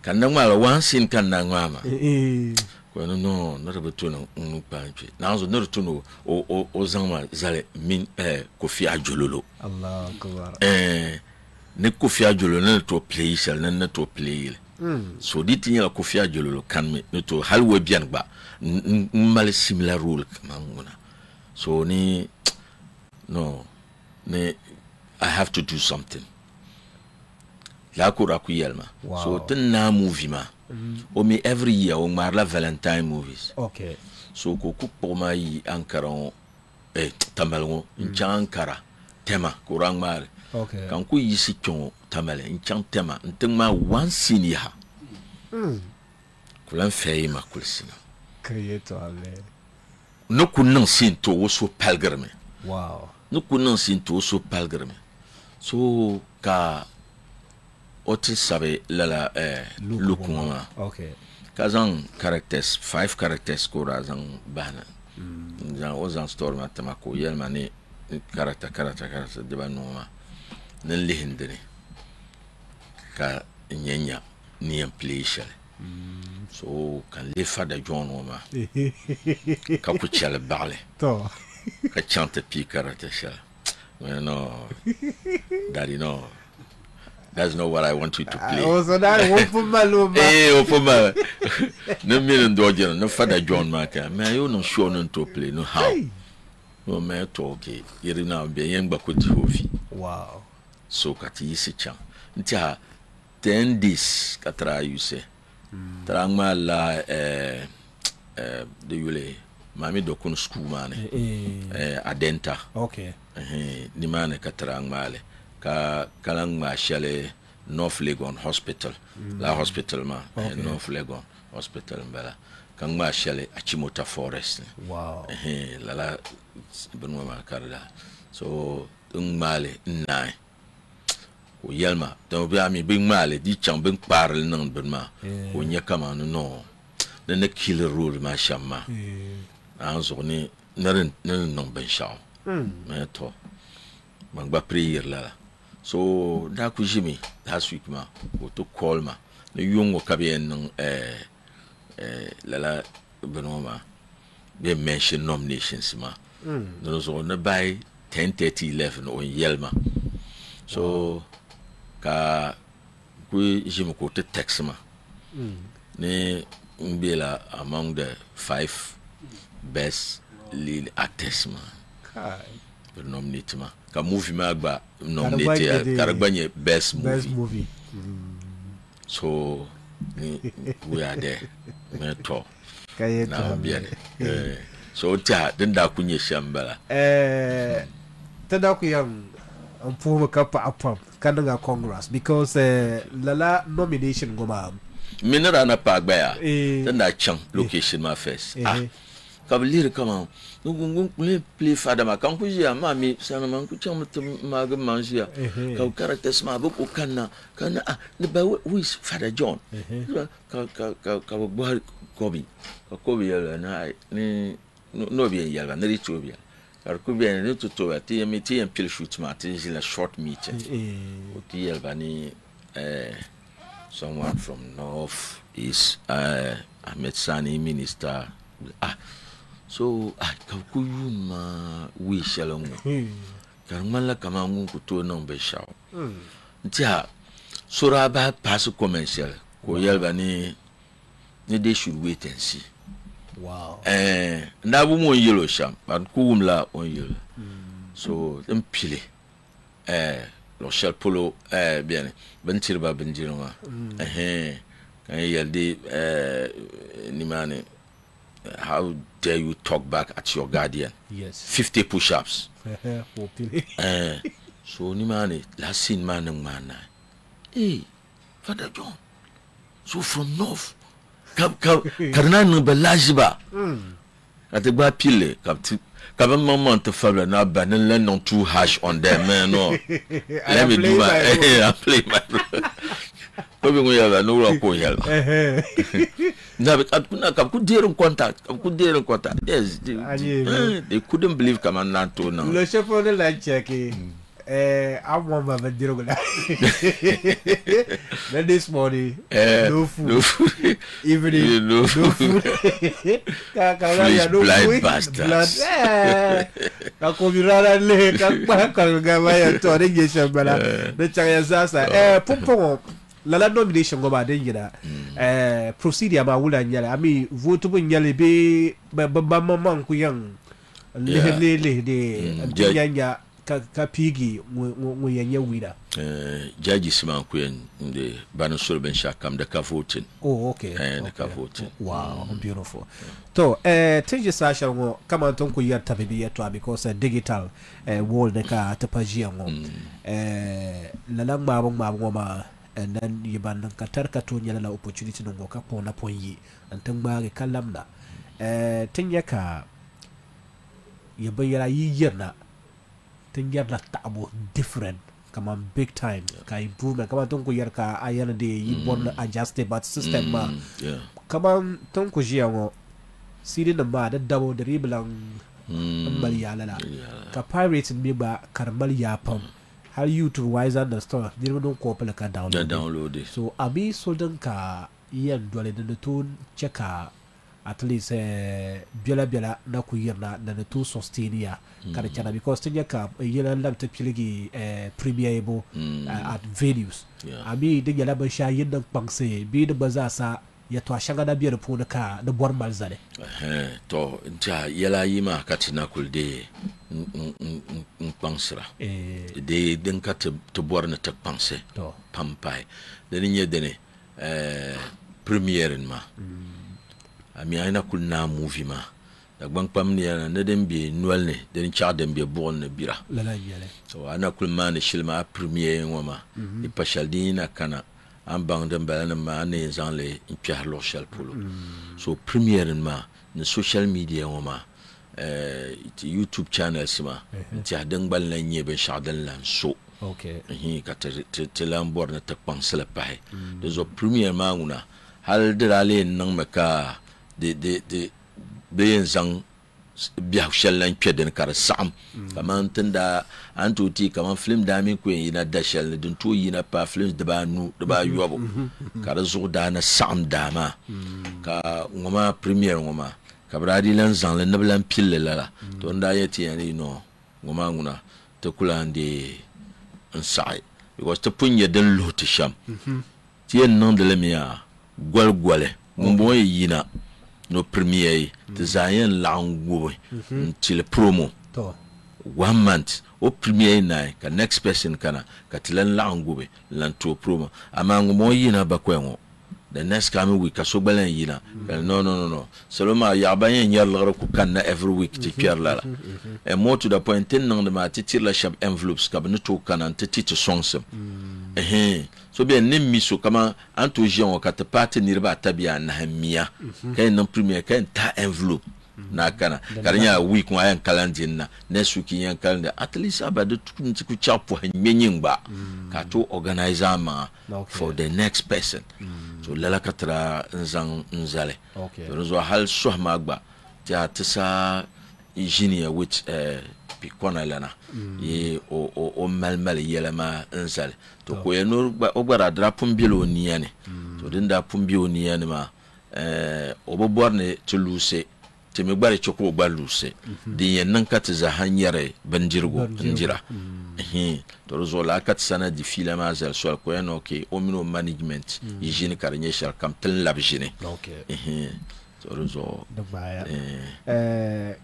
kana ma la one scene kana ngama ko no not about to no panche now so not to no o zanma zale min Kofi Ajololo Allah akbar ne Kofi Ajololo ne to play shall ne to play so dit ni la Kofi Ajololo kan me ne to halwe bien ba mal similar role kamanguna so ni no ne I have to do something la kura ku yelma so tin na movie ma o me every year o marla Valentine movies okay so ko ku poma yi ankara tamalgo nchankara tema kurang mal okay kan ku yi si chon tamale nchan tema ntma one scene ha kulan fey ma kulsina creator ale no kunnan sin to wo so palgarme wow no kunnan sin to so palgarme so ka oti sabe lala lukuma okay kazan characters 5 characters ko razan bana jan ozan storm atama ko yelma ni character de banoma nan lihindene ka nyenya ni ampliation so kan le fada John Woma ka ku chale bale to ka chante pi character shala no daddy no. That's not what I want you to play. So that open maluma. Open mal. No mean dojo, no father John Marker. Man, you no sure no to play, no how. No man to okay. You now be young bakoti hofi. Wow. So kati yisi chan. Ntia 10 days katra yuse tra ngma la de yule mami do kun school mane adenta okay ni mane katra ngmale ka kalang ma shale North Legon Hospital la hospital ma North Legon Hospital mbala kang ma shale Achimota Forest wow la benwa ma karda so ngmale nai o yelma donc bi ami bi ngmale di chang bi parle nan benma o nya kama no de ne kill rule ma shamma an zo ni naren non ben shaw mais to man ba prier la so da ku jimi last week ma o to call ma ne yongo kabien nan la benwa ma be mention nominations ma no zo na by 10:30 11 on yelma so ka ku jimi ko te text ma ne mbela among the 5 best lead actors ma nominate ma ka movie ma gba nominate Karagbanye best movie so we are there me to na bien so ta den da kunye shambala ta da ku yan an fumo kapa apam kan nga congress because lala nomination goma minera na pa gba ya den da chang location ma first kablir kama ngungun play fada ma kan kuji ama mi sana man ku chama ma ga manjia ka characters ma bu ko kana ne ba who is Father John ka bo kobi ya na ni no bien ya na ri to bien ka ko bien ni to ati mi ti en pile shoot ma ti la short meet o ti ya ba ni someone from north is Ahmed Sani minister so ka ku yuma we shalom ka mala kama ngu to non be shaw ntia sura ba pass commercial ko yelba ni they should wait and see wow na bu mo yelo sham ban ku la on yelo so dem pile lo shal polo bien ben tirba ben jiroma kan yelde ni mane how dare you talk back at your guardian? Yes. 50 push-ups. So ni mane last scene man. Hey, Father John. So from north. Karna no belajiba. Ate ba pile kaba maman te fable na banen non too harsh on them man no. Let me do my I play my role. Obi ngo yala no ro ko yala. Na be ku dare contact. Yes, they couldn't believe come on to now. Le chef on the line check I want my video. Then this morning no food. Evening no food. Blind bastards. Ka ko birara le ka ga ya to de gesha bala. De chaya sasa pompon la nomination go ba de yida procedure ba wula nyale ami vote bu nyale be ba mamman ku yan le de nyanya ka pigi mu yanya wida jaji siman ku yan de banu sol ben shakam de ka voting okay de ka voting wow beautiful to tinje sasha ngo kama ton ku yar tabibi yeto because digital world ka tapajia ngo la ma and then you ban ka tarka to nyala la opportunity no ka pona ponyi antan baage kalamna tinya ka ya bayara yiyerna tinya na tabo different kama big time ka improvement kama ton ko yar ka ayana de yi bon adjust but system ma kama ton ko jiyango sidi na ma da dabo da riblan mbal yala ka pirate mi ba karmal ya pam how you to wise understand they don't copy like a download so abi soldan ka yen dole da to checka at least biela na ku yirna da to sustain ya kada chana because tinya ka yela lam ta piligi premierable at venues abi da yala ban sha yin dan pangse bi da baza sa ya to shanga da biyar puna ka da bor malzale to ja yala yima katina kulde pansra de den kat to bor na tak panse to pampai de nye dene premiere ma ami ayna kulna movie ma da gbang pam ne den bi noel ne den cha den bi bon ne bira la la yele so ana kulma ne shilma premiere ngoma e pashaldina kana an bang den bala ma ne zanle in pierre lo shel polo so premiere ma ne social media ngoma YouTube channels ma ti adan bal na nyebe shadan lan so okay ka te lambor na ta pansela pai de zo premiere ma nguna hal de ale nan maka de beyen zang biya shellan kweden kar sam kaman tunda an tuti kaman film da min ko yina da shell dun to yina pa film da ba nu da ba yobo kar zo da na sam dama ka ngoma premiere ngoma kabradi lan zang le nablan pille la to nda yeti yani no ngoma nguna to kula ndi inside because to punya den lo to sham ti en non de le mia gwalgwale ngombo yina no premier te zayen langu till promo to 1 month o premier na ka next person kana ka tilan langu be lan to promo amangu mo yina bakwengo the next coming week so balan yina no seloma ya bayen yar ku kanna every week ti pierre la and more to the point ten non de ma titir la shop envelopes ka no to kana ti to songs so bien nem miso kama anto jean ka te parti nirba tabia na hamia kay non premier kay ta envelope na kana karanya week wa yan calendar na next week yan calendar at least abadu ku chapo nyenyin ba ka to organizer ma for the next person so lala katra nzang nzale okay so zo hal sohma gba ja tsa engineer which pikona lana ye o malmal yelama nzale to ko yeno ogbara drapum bilo niane to dinda pumbio niane ma oboborne to luse teme gbare choko gbaluse di yennan kat za hanyare bandirgo njira to zo la kat sana di filama zal so ko yeno ke o mino management hygiene karnye shar kam tel labjine okay to zo da baya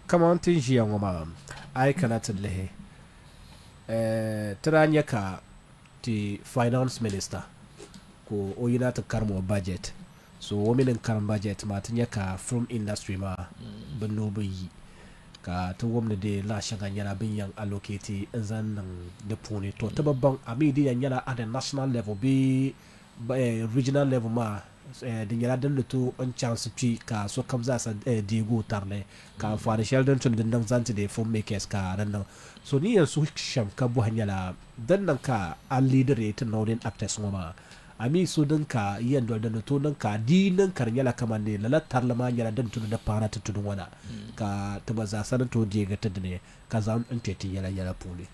kama antin ji ngoma ai kana tlehe tranya ka ti finance minister ko o yina ta karmo budget so women karam budget ma tanya ka from industry ma banno bayi ka ta gwamna de la shaga yana bin yan allocate zan nan da pone to ta babban amidi yan yana at the national level bi regional level ma din yana dan to an chance ci ka so kam za sa diego tarle ka fara sheldon tun din nan zanti de form makers ka nan so ni yan su sham ka bu hanyala dan nan ka a leader it northern actors ma ami so dan ka yan do dan to nan ka di nan karnyala kamande la tarlama nyala dan tun da fara ta tun wana ka ta baza sanan to je ga tadne ka zan an tete yala pole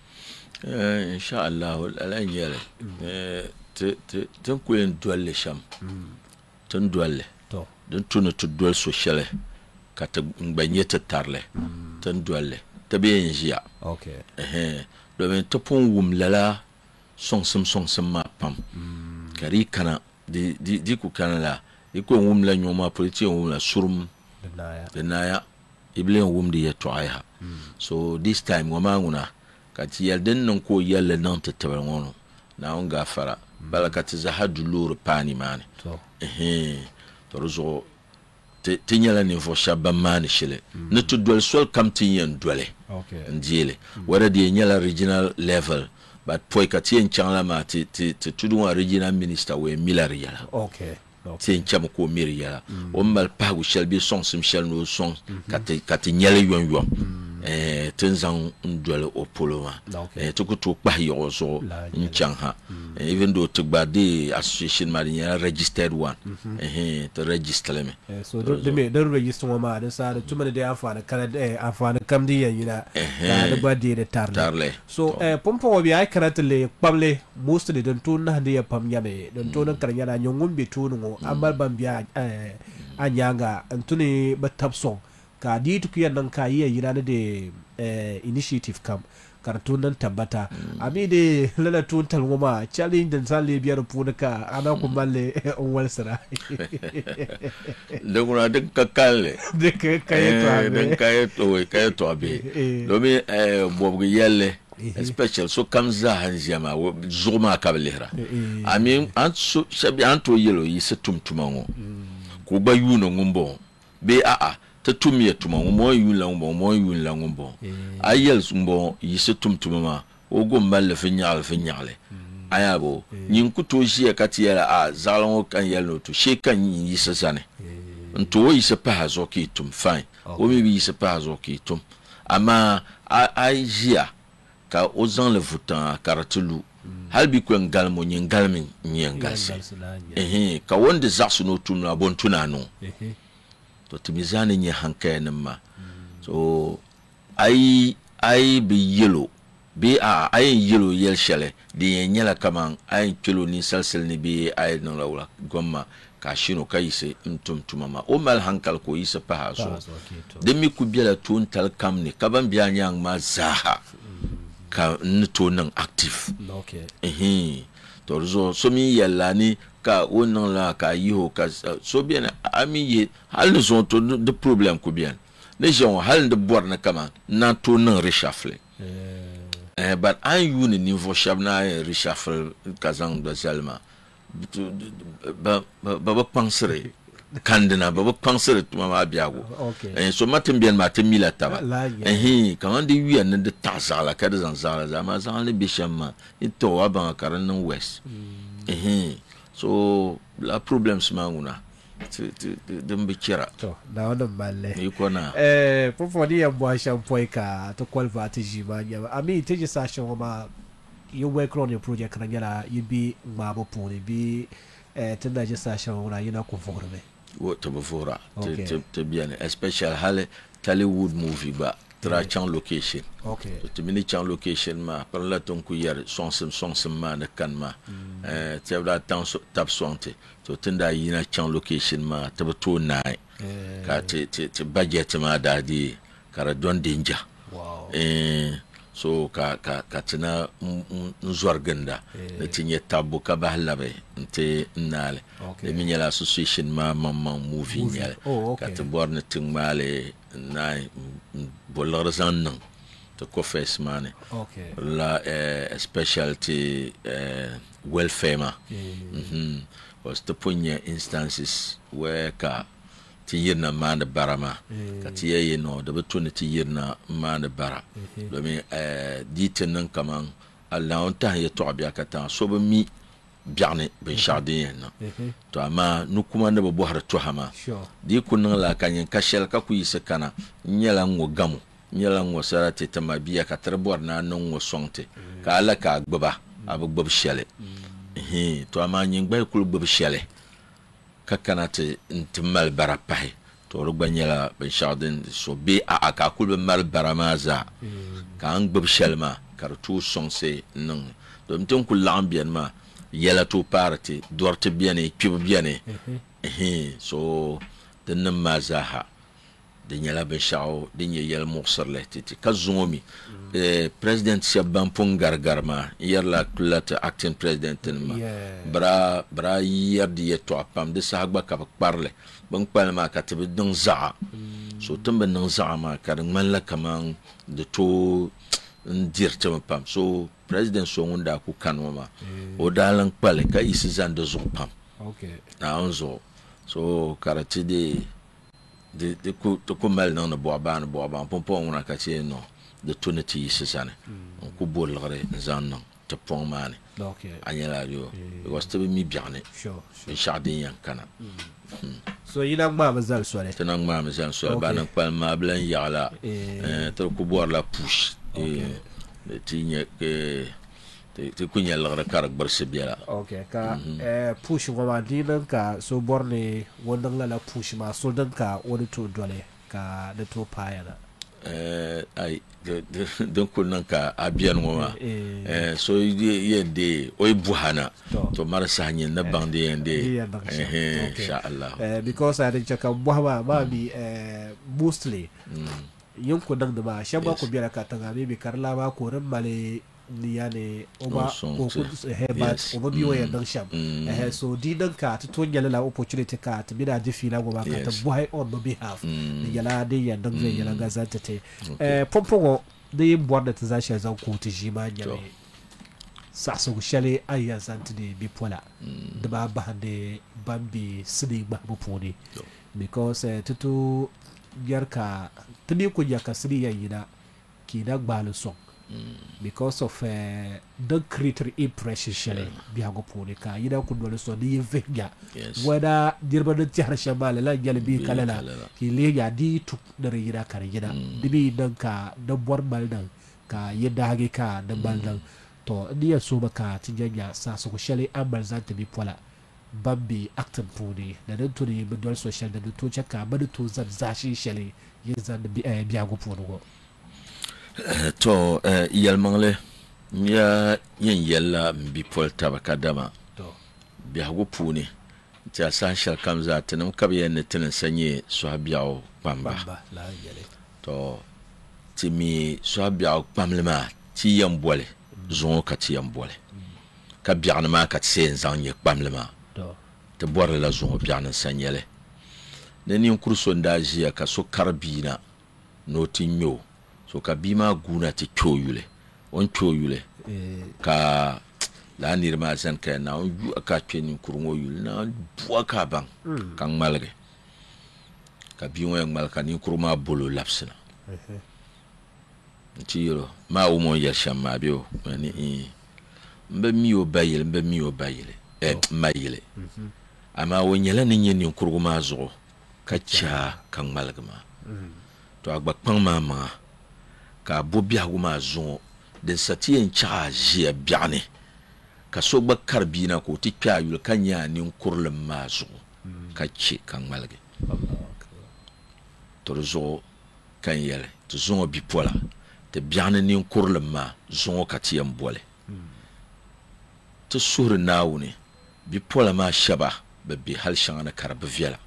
insha Allah alan yala tun ku en dole sham tun dole to don tuna to dole social ka ta gbanye ta tarle tun dole ta biyan jiya okay domin ta pun wum lala song ma pam kari kana di ku kana la iko wum la nyoma politi wum la surum de naya iblen wum di ya to aiha so this time wama nguna ka ti yalden non ko yalle nan ta tabal ngono na on gafara balakati za hadu lur pani mani to to rozo te nyala ni fo shabba mani shile ne to dol sol kam ti yen dole okay njile wara di nyala regional level but poi ka ti en changla ma ti tudu regional minister we milari yala okay ti en cham ko miri yala o mal pagu shelbi song sim shel no song ka ti nyala yon tenzang ndwele opoloma to ko to pa yo so nchangha even though to gbade association marine registered one to register me so the register ma da sa da tuma da afana kana afana kam di yina da gbade da tarle so pompo obi ay karate le pamle most de don to na de pam yame don to nan karnya na nyongum be to no ambal bambia anyanga antuni batapsong ka di tu kiyan nan ka yi yira da initiative kam kartun nan tabbata ami de lala tun talwoma challenge dan sale biyar punaka ana kuma le wal sara doguna de kakale de kayeto de kayeto be do mi bobu yelle special so kamza hanjama zuma kablera ami anso shabi anto yelo yisetumtumango ko bayuno ngumbo be ta tumye tuma mo yun la ngumbo ayel sumbo yisetumtuma o go mal fe nyale ayabo nyin kuto shi akatiyala zalon kan yelo to she kan yisesane nto yise pa hazo ki tum fine o mi yise pa hazo ki tum ama ayia ka ozan le vutan karatulu halbi ko ngalmo nyin galmin nyin galse ka wonde zaksu no tum na bon tunano to timizani nye hankayen ma so ai bi yelo bi ai yelo yel shale di nyela kaman ai kilo ni salsel ni bi ai no lawla gomma ka shino kayise mtumtumama o mal hankal ko yisa pa so demi ku biela tun tal kamni kaban biya nyang ma zaha ka nto nan active to so mi yella ni ka wonan la ka yiho ka so bien ami ye hal ne sont de problème ko bien les gens hal de bor na kama na to nan reshuffle but an you ni niveau shabna reshuffle kazang de selma ba pensere kandina ba pensere to ma biago so matin bien matin mila taba quand de wi an de tazala ka de zanzala za ma zan le bishama ito aban karan west so la problem smanguna de mbikira to na wannan malle iko na popodi ya bwa shampoi ka to kwalva ta jima nya ami teje sasho ma you work on your project kan yala yibi ngabo puni bi tanda je sasho na yina ko forme wo to bofora te bien especially hale Hollywood movie ba trachan location to mini chan location ma par la ton ku yer son ma na kan ma te da tan tap sonte to tanda yina chan location ma to to nai ka te budget ma dadi kara don danger so ka tana nzwarganda na tinye tabu ka bahlabe nte nale le minyala association ma movie nyale ka te borne tingmale na bolor zannan to confess mane la specialty welfare ma was the punya instances where ka ti yirna manda barama ka ti yayi no da batun ti yirna manda bara domin ditin nan kaman Allah on ta ya to biya ka ta so ba mi biarne ben jardin na to ama nu kuma ne bo har to hama di kunnan la kanyen ka shel ka ku yisa kana nyala ngo gamu nyala ngo sarate ta ma biya ka tarbor na nan ngo sonte ka ala ka gbaba abu gbab shele to ama nyin gba kul gbab shele kakanate ntimal barapai to rugbanyela ben jardin so be aka kul mal baramaza ka angbab shelma kartu sonse nan do mton kul lambien ma yela to parti dorte bien et puis bien so den mazaha de nyela ben shao de nyel morsarle titi kazomi president Shaban Gargarma yer la kulata acting president ma bra yer di to apam de sagba ka parle ban palma ka tabi don za so tumba non za ma ka man la kaman de to ndirte ma pam so president so ngunda ku kanoma o dalan pale ka isi zan de zo pam na onzo so karati de ko mal non bo ban pompon na ka che no de tonati sesane on ko bolre zanno te pon mane anyala yo was to mi biane be jardin yankana so yina ma mazal soare tenang ma mazal soare ba nan pal ma blan yala to ko bor la push le tinye ke te kunya la karak barse biala ka push ngoma dinan ka so borne wondan la push ma so dan ka woni to dole ka de to payana ai donc nan ka abian ngoma so yende oy buhana to marasa nyen na bande yende insha Allah because I think ka buhama ma bi mostly yanku nan da ba shan ba ku biyar ka tanga bi karla ba ko ran male ni yani oba ko ku hebat oba biyo ya dan sham so di dan ka to nyala la opportunity ka to bida di fila go ba ka to boy on no behalf ni yala de ya dan zai yala ga zata te pompo de borda ta za shi zan ku ti jima nyame sa so shale ayya zanti de bi pola da ba ba de bambi sidi ba bu poni because tutu yarka tuni ku ya kasri yayina ki da gbalu song because of the creator impression shale biya go poni ka yida ku dole so di vega wada dirba da tihar shamala la jalbi kalala ki le ya di tu da yida kar yida dibi dan ka da bor baldan ka yida hage ka da baldan to dia so baka tijanya sa so shale ambal zanta bi pola babbi actin puni da dan to ne bi dole social da to chaka ba da to zan zashi shale yin zan biya go poni go to yalmangle ya yin yalla bi pol tabaka dama to biya go puni ta san shal kam za ta nam kabiya ne tin sanye so biyawo bamba la yale to timi so biyawo pamlema ti yam bole zon ka ti yam bole ka biyan ma ka sen zan ye pamlema to te bor la zon biyan sanyele ne ni kurso ndaji ka so karbina no tinyo so ka bima guna ti kyoyule on kyoyule ka la nirma zan ka na on yu aka tweni kurungo yule na buwa ka bang kan malge ka biwa yang malka ni kuruma bolo lapsina tiro ma o mo yer shamma bio ni mbe miyo bayile mayile ama wonyela ni nyeni kuruma zo ka cha kan malgama to agba kpan mama ka bobia guma zo de satien charge biane ka so gba karbina ko ti kya yul kanya ni kurle mazo ka chi kan malge to zo kan yele to zo bi pola te biane ni kurle ma zo ka ti ambole to sur nawuni bi pola ma shaba be hal shangana karbe viela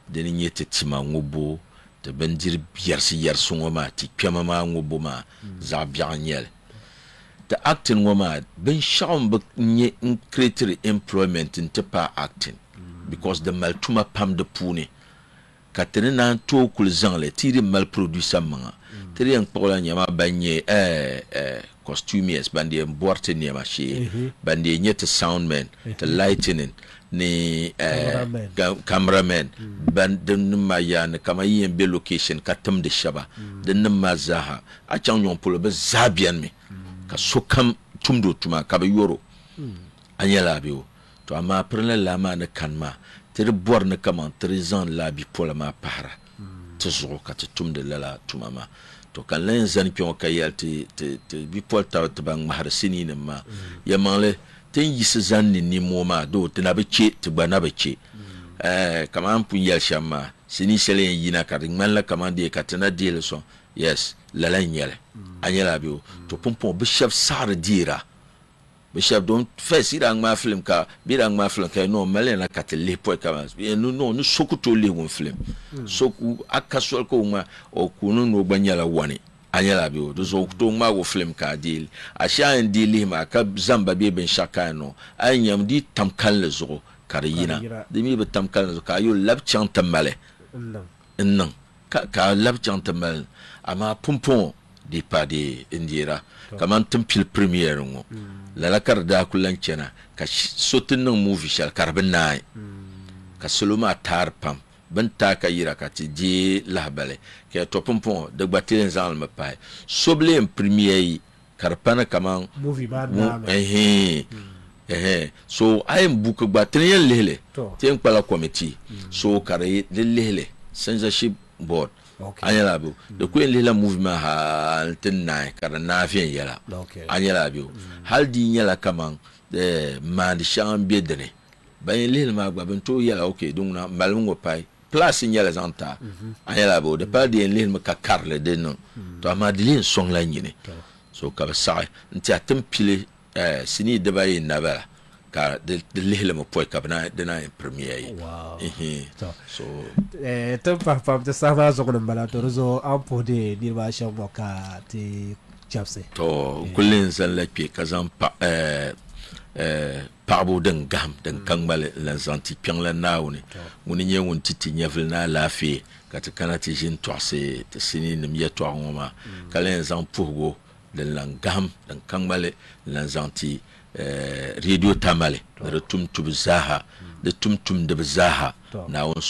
de ni nyete tima ngobo te bendir biersi yerso ngoma ti kwema ma ngobo ma za bianyel the acting ngoma ben sham be nye creator employment in pa acting because the maltuma pam de puni katene na to kul zangle tiri mal producer manga tiri en pola nyama banye costumiers bandi mborte ni machi bandi nyete soundman the lightning ni cameraman bandin mayan kama yin be location katam de shaba den mazaha a chan yon polo be zabian me ka sokam tumdo tuma ka be yoro anyala biyo to ama prele la ma ne kanma tere bor ne kama 3 ans la bi pola ma para to zo ka tumde la tuma ma to kan len zan pion ka yalti te bi pol ta bang mahar sini ne ma ya manle ten yisi zanni ni moma do tena be che te gbana be che kama ampu yel shama sini sele yina ka ringman la kama de ka tena de le so yes la la nyele anyela bi to pompon be chef sar dira be chef don fait si rang ma film ka bi rang ma film ka no mele na ka te le po kama no soku to le won film soku akasol ko ma o kunu no gbanyala wani anyala bi do zo to ma wo film ka deal a sha en deal ma ka zamba be ben shaka no anyam di tamkan le zo kariyina de mi be tamkan zo ka yo lab chan tamale nan ka lab chan tamal ama pompon di pa de indira kaman tempil premiere ngo la karda kulan chena ka sotin nan movie shal karbin nai ka soloma tar pam ben ta ka yira ka ti di lahbale ke to pompon de gbatin zal me pai soble en premier karpana kaman movie ba so I am book gbatin lele ten pala committee so kare de lele censorship board anyala bu de ko lele movement ha ten nai kara na fien yala anyala bu hal di nyala kaman de man chambe dene ben lele ma gba ben to yala okay donc na malungo pai place nyala zanta anyala bo de pas de lele ma ka karle de non to amadilin song la nyine so ka sa nti atem pile sini de baye nabala ka de lehle mo poy ka bana de na premier yi wow so to pa de sama zo ko bala to zo ampode ni ba sha mo ka te chapse to kullin zan la ke kazan paɣaba din gaham din ka ŋmali lan zaŋ ti kpɛŋ la naawuni ŋuni nyɛ ŋun ti nyɛvili na alaafee ka ti kana ti ʒini tɔɣisi ti sini nim yɛtɔɣa ŋɔ maa ka lan zaŋ puhigu din lan gaham din ka ŋmali lan zaŋ ti radio tamali ni di tumtubi zaaha di tumtumdibi zaaha naawuni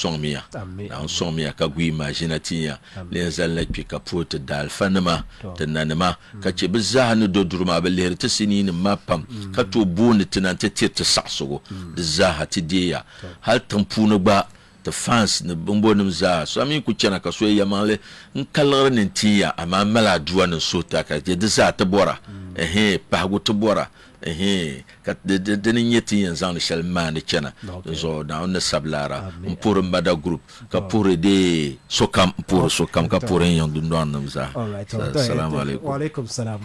sɔŋmiya ka gui maʒina tiya len zali la kpe ka puhi ti daalifanima ti nanima ka che bi zaaha ni do duri maa bi lihiri ti sinii nim maa pam ka tooi booni ti na ti tiri ti saɣasigu di zaaha ti deeya hali tiŋ puuni gba ti fans ni bimbonim zaa so amin ku chana ka so yamaŋli n kaligiri nin tiya amaa mali aduwa nin suhita ka je di zaa ti bɔra pahigu ti bɔra ka dini nyɛ ti yɛn zaŋdi shɛli maani chana zo na ni sabilara n puhiri mada group ka puhiri de sokam n puhiri sokam ka puhiri yɛn dundɔŋ nim zaa assalamu alaikum wa alaikum salam